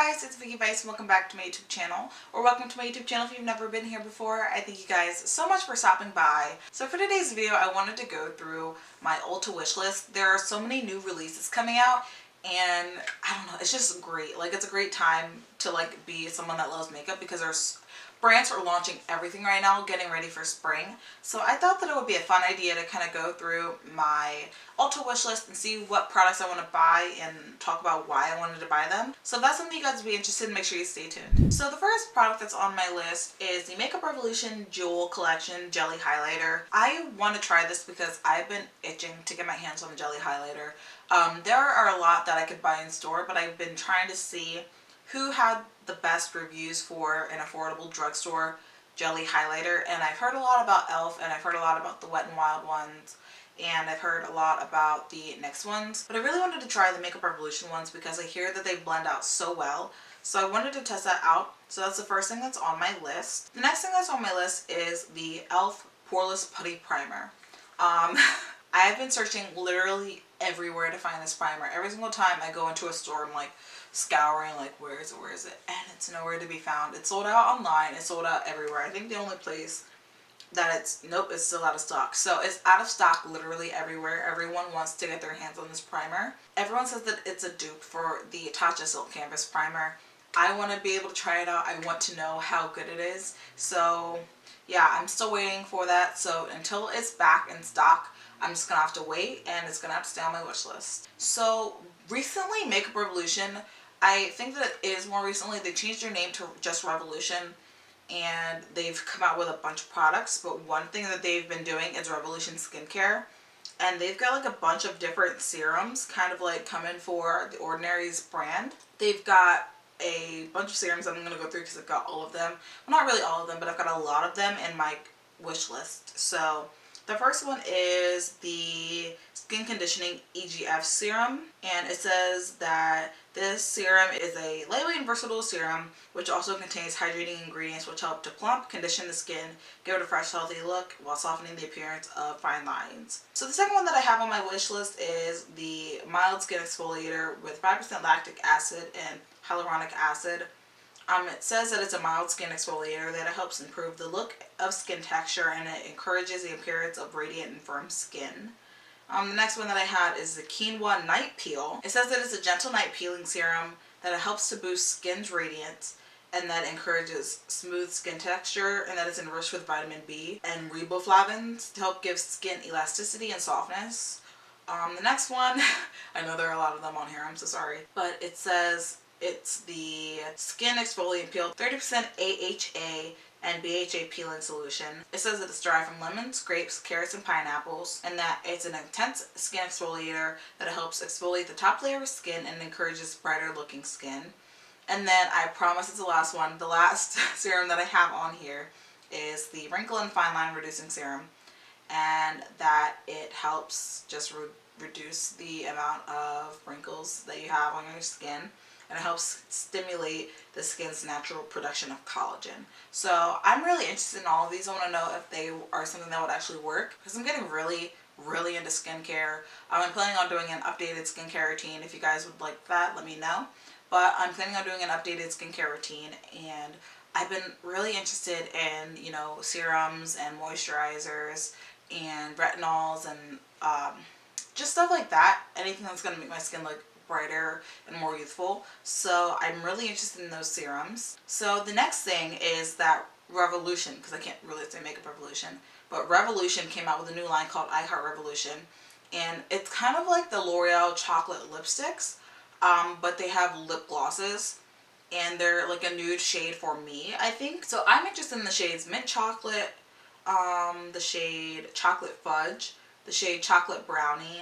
guys, it's Vicky Vice and welcome back to my YouTube channel, or welcome to my YouTube channel if you've never been here before. I thank you guys so much for stopping by. So for today's video, I wanted to go through my Ulta Wishlist. There are so many new releases coming out, and I don't know, it's just great. Like, it's a great time to like be someone that loves makeup because there's brands are launching everything right now, getting ready for spring. So I thought that it would be a fun idea to kind of go through my Ulta wish list and see what products I want to buy and talk about why I wanted to buy them. So if that's something you guys would be interested in, make sure you stay tuned. So the first product that's on my list is the Makeup Revolution Jewel Collection Jelly Highlighter. I want to try this because I've been itching to get my hands on the jelly highlighter. There are a lot that I could buy in store, but I've been trying to see who had the best reviews for an affordable drugstore jelly highlighter, and I've heard a lot about e.l.f. and I've heard a lot about the Wet n Wild ones, and I've heard a lot about the NYX ones, but I really wanted to try the Makeup Revolution ones because I hear that they blend out so well. So I wanted to test that out. So that's the first thing that's on my list. The next thing that's on my list is the e.l.f. Poreless Putty Primer. I have been searching literally everywhere to find this primer. Every single time I go into a store, I'm like scouring, like, where is it, and it's nowhere to be found. It's sold out online, it's sold out everywhere. I think the only place that it's still out of stock. So it's out of stock literally everywhere. Everyone wants to get their hands on this primer. Everyone says that it's a dupe for the Tatcha Silk Canvas Primer. I want to be able to try it out. I want to know how good it is. So yeah, I'm still waiting for that. So until it's back in stock, I'm just gonna have to wait, and it's gonna have to stay on my wish list. So recently, Makeup Revolution, I think that it is more recently, they changed their name to just Revolution, and they've come out with a bunch of products. But one thing that they've been doing is Revolution Skincare, and they've got like a bunch of different serums kind of like coming for the Ordinary's brand. They've got a bunch of serums that I'm going to go through because I've got all of them. Well, not really all of them, but I've got a lot of them in my wish list. So the first one is the Skin Conditioning EGF Serum, and it says that this serum is a lightweight and versatile serum which also contains hydrating ingredients which help to plump, condition the skin, give it a fresh, healthy look while softening the appearance of fine lines. So the second one that I have on my wish list is the Mild Skin Exfoliator with 5% lactic acid and hyaluronic acid. It says that it's a mild skin exfoliator that helps improve the look of skin texture, and it encourages the appearance of radiant and firm skin. The next one that I had is the Quinoa Night Peel. It says that it's a gentle night peeling serum that helps to boost skin's radiance, and that encourages smooth skin texture, and that is enriched with vitamin B and riboflavins to help give skin elasticity and softness. The next one, I know there are a lot of them on here, I'm so sorry, but it says it's the Skin Exfoliant Peel, 30% AHA and BHA peeling solution. It says that it's derived from lemons, grapes, carrots, and pineapples, and that it's an intense skin exfoliator that helps exfoliate the top layer of skin and encourages brighter looking skin. And then I promise it's the last one. The last serum that I have on here is the Wrinkle and Fine Line Reducing Serum, and that it helps just reduce the amount of wrinkles that you have on your skin, and it helps stimulate the skin's natural production of collagen. So I'm really interested in all of these. I want to know if they are something that would actually work, because I'm getting really into skincare. I'm planning on doing an updated skincare routine. If you guys would like that, let me know. But I'm planning on doing an updated skincare routine, and I've been really interested in, you know, serums and moisturizers and retinols and just stuff like that. Anything that's going to make my skin look brighter and more youthful. So I'm really interested in those serums. So the next thing is that Revolution, because I can't really say Makeup Revolution, but Revolution came out with a new line called I Heart Revolution, and it's kind of like the L'Oreal chocolate lipsticks, but they have lip glosses, and they're like a nude shade for me, I think. So I'm interested in the shades Mint Chocolate, the shade Chocolate Fudge, the shade Chocolate Brownie,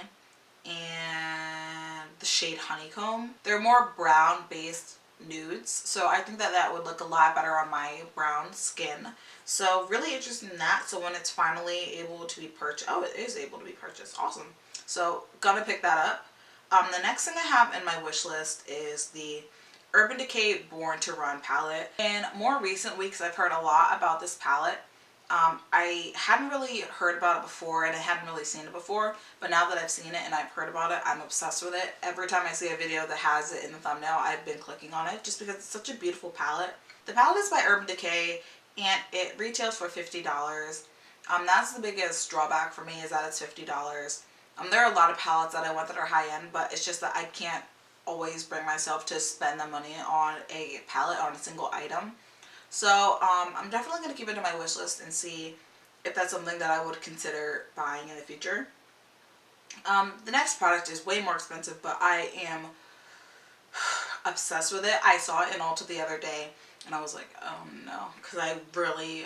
and the shade Honeycomb. They're more brown based nudes, so I think that that would look a lot better on my brown skin. So really interested in that. So when it's finally able to be purchased, oh, it is able to be purchased, awesome. So gonna pick that up. The next thing I have in my wish list is the Urban Decay Born to Run palette. In more recent weeks, I've heard a lot about this palette, I hadn't really heard about it before and I hadn't really seen it before, but now that I've seen it and I've heard about it, I'm obsessed with it. Every time I see a video that has it in the thumbnail, I've been clicking on it just because it's such a beautiful palette. The palette is by Urban Decay and it retails for $50. That's the biggest drawback for me, is that it's $50. There are a lot of palettes that I want that are high end, but it's just that I can't always bring myself to spend the money on a palette, on a single item. So I'm definitely going to keep it in my wish list and see if that's something that I would consider buying in the future. The next product is way more expensive, but I am obsessed with it. I saw it in Ulta the other day and I was like, oh no, because I really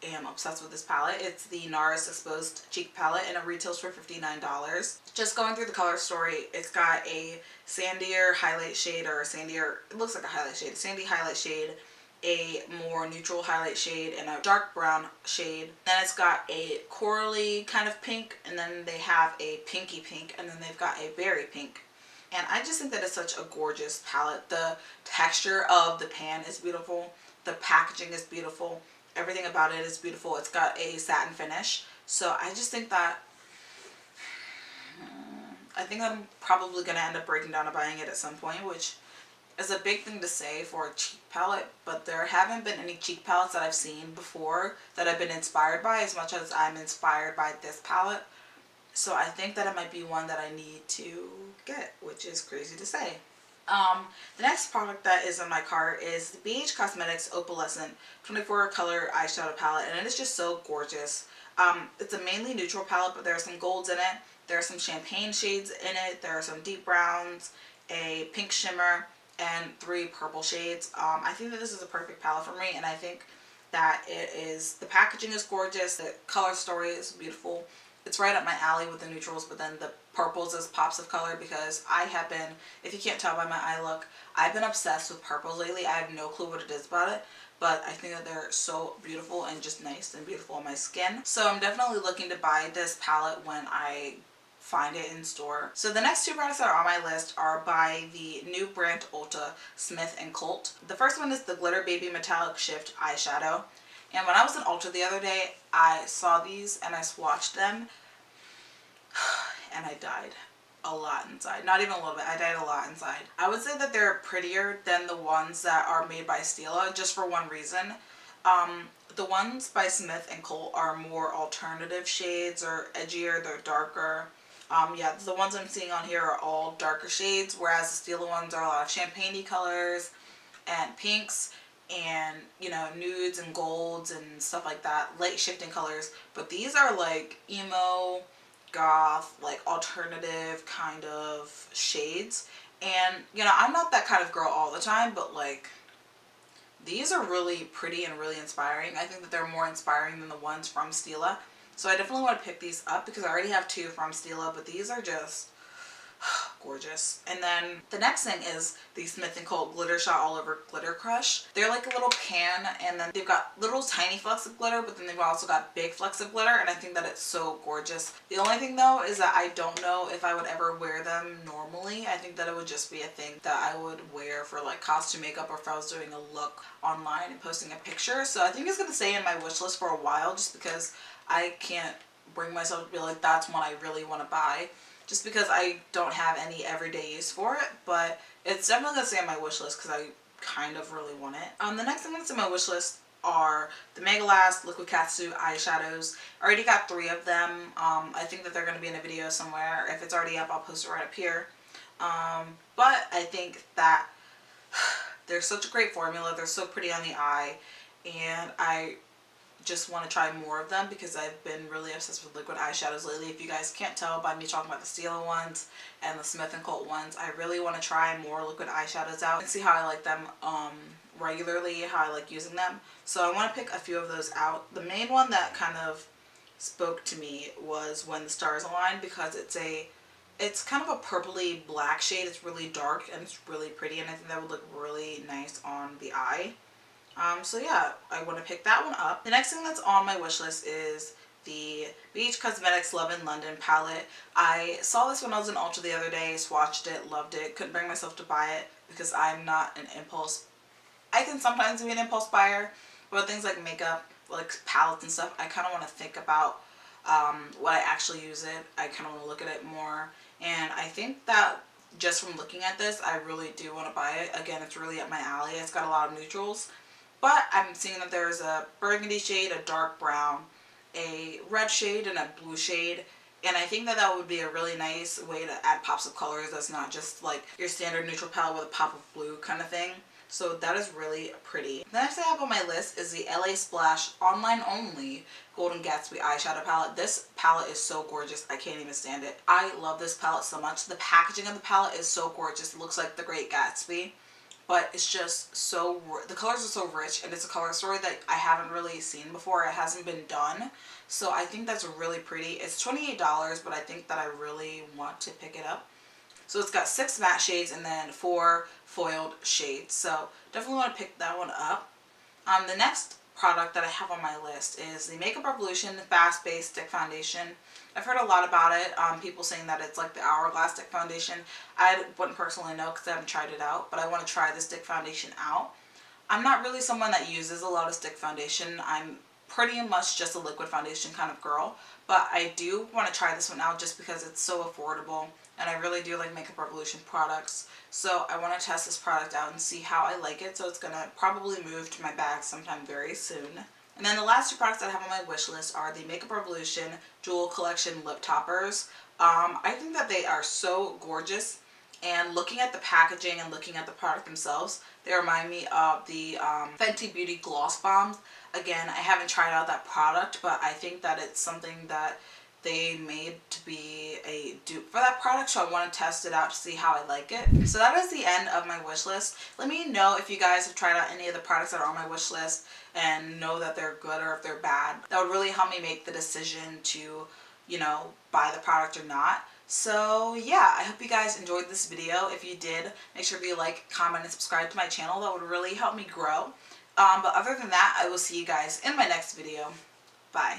am obsessed with this palette. It's the NARAS Exposed Cheek Palette and it retails for $59. Just going through the color story, it's got a sandier highlight shade, or a sandier, it looks like a highlight shade, a sandy highlight shade, a more neutral highlight shade, and a dark brown shade. Then it's got a corally kind of pink, and then they have a pinky pink, and then they've got a berry pink. And I just think that it's such a gorgeous palette. The texture of the pan is beautiful. The packaging is beautiful. Everything about it is beautiful. It's got a satin finish. So I just think that I'm probably going to end up breaking down and buying it at some point, which is a big thing to say for a cheek palette, but there haven't been any cheek palettes that I've seen before that I've been inspired by as much as I'm inspired by this palette. So I think that it might be one that I need to get, which is crazy to say. The next product that is in my cart is the BH Cosmetics Opalescent 24 color eyeshadow palette, and it is just so gorgeous. It's a mainly neutral palette, but there are some golds in it. There are some champagne shades in it. There are some deep browns, a pink shimmer, and 3 purple shades. I think that this is a perfect palette for me, and I think that the packaging is gorgeous, the color story is beautiful. It's right up my alley with the neutrals, but then the purples as pops of color, because I have been, if you can't tell by my eye look, I've been obsessed with purples lately. I have no clue what it is about it, but I think that they're so beautiful and just nice and beautiful on my skin. So I'm definitely looking to buy this palette when I find it in store. So the next 2 products that are on my list are by the new brand Ulta, Smith & Colt. The first one is the Glitter Baby Metallic Shift eyeshadow. And when I was in Ulta the other day, I saw these and I swatched them and I died a lot inside. Not even a little bit, I died a lot inside. I would say that they're prettier than the ones that are made by Stila, just for one reason. The ones by Smith & Colt are more alternative shades, or edgier, they're darker. Yeah, the ones I'm seeing on here are all darker shades, whereas the Stila ones are a lot of champagne-y colors and pinks and, you know, nudes and golds and stuff like that, light shifting colors. But these are like emo, goth, like alternative kind of shades. And, you know, I'm not that kind of girl all the time, but like these are really pretty and really inspiring. I think that they're more inspiring than the ones from Stila. So I definitely want to pick these up because I already have 2 from Stila, but these are just gorgeous. And then the next thing is the Smith & Colt Glitter Shot All Over Glitter Crush. They're like a little pan, and then they've got little tiny flecks of glitter, but then they've also got big flecks of glitter, and I think that it's so gorgeous. The only thing though is that I don't know if I would ever wear them normally. I think that it would just be a thing that I would wear for like costume makeup, or if I was doing a look online and posting a picture. So I think it's going to stay in my wish list for a while, just because I can't bring myself to be like, that's one I really want to buy, just because I don't have any everyday use for it. But it's definitely going to stay on my wish list because I kind of really want it. The next thing that's in my wish list are the Mega Last Liquid Catsuit eyeshadows. I already got 3 of them. I think that they're going to be in a video somewhere. If it's already up, I'll post it right up here. But I think that they're such a great formula. They're so pretty on the eye, and I just want to try more of them because I've been really obsessed with liquid eyeshadows lately. If you guys can't tell by me talking about the Stila ones and the Smith & Colt ones, I really want to try more liquid eyeshadows out and see how I like them regularly, how I like using them. So I want to pick a few of those out. The main one that kind of spoke to me was When the Stars Align, because it's kind of a purpley black shade. It's really dark and it's really pretty, and I think that would look really nice on the eye. So yeah, I want to pick that one up. The next thing that's on my wish list is the BH Cosmetics Love in London palette. I saw this when I was in Ulta the other day, swatched it, loved it, couldn't bring myself to buy it because I'm not an impulse. I can sometimes be an impulse buyer, but things like makeup, like palettes and stuff, I kind of want to think about what I actually use it. I kind of want to look at it more, and I think that just from looking at this, I really do want to buy it. Again, it's really up my alley. It's got a lot of neutrals, but I'm seeing that there's a burgundy shade, a dark brown, a red shade, and a blue shade. And I think that that would be a really nice way to add pops of colors that's not just like your standard neutral palette with a pop of blue kind of thing. So that is really pretty. The next thing I have on my list is the LA Splash Online Only Golden Gatsby eyeshadow palette. This palette is so gorgeous. I can't even stand it. I love this palette so much. The packaging of the palette is so gorgeous. It looks like the Great Gatsby. But it's just so, the colors are so rich, and it's a color story that I haven't really seen before. It hasn't been done. So I think that's really pretty. It's $28, but I think that I really want to pick it up. So it's got 6 matte shades and then 4 foiled shades. So definitely want to pick that one up. The next product that I have on my list is the Makeup Revolution Fast Base Stick Foundation. I've heard a lot about it. People saying that it's like the Hourglass stick foundation. I wouldn't personally know because I haven't tried it out, but I want to try the stick foundation out. I'm not really someone that uses a lot of stick foundation. I'm pretty much just a liquid foundation kind of girl, but I do want to try this one out just because it's so affordable, and I really do like Makeup Revolution products. So I want to test this product out and see how I like it. So it's going to probably move to my bag sometime very soon. And then the last 2 products that I have on my wish list are the Makeup Revolution Jewel Collection Lip Toppers. I think that they are so gorgeous, and looking at the packaging and looking at the product themselves, they remind me of the Fenty Beauty Gloss Bombs. Again, I haven't tried out that product, but I think that it's something that they made to be a dupe for that product, so I want to test it out to see how I like it. So that is the end of my wish list. Let me know if you guys have tried out any of the products that are on my wish list and know that they're good or if they're bad. That would really help me make the decision to, you know, buy the product or not. So yeah, I hope you guys enjoyed this video. If you did, make sure to like, comment, and subscribe to my channel. That would really help me grow. But other than that, I will see you guys in my next video. Bye.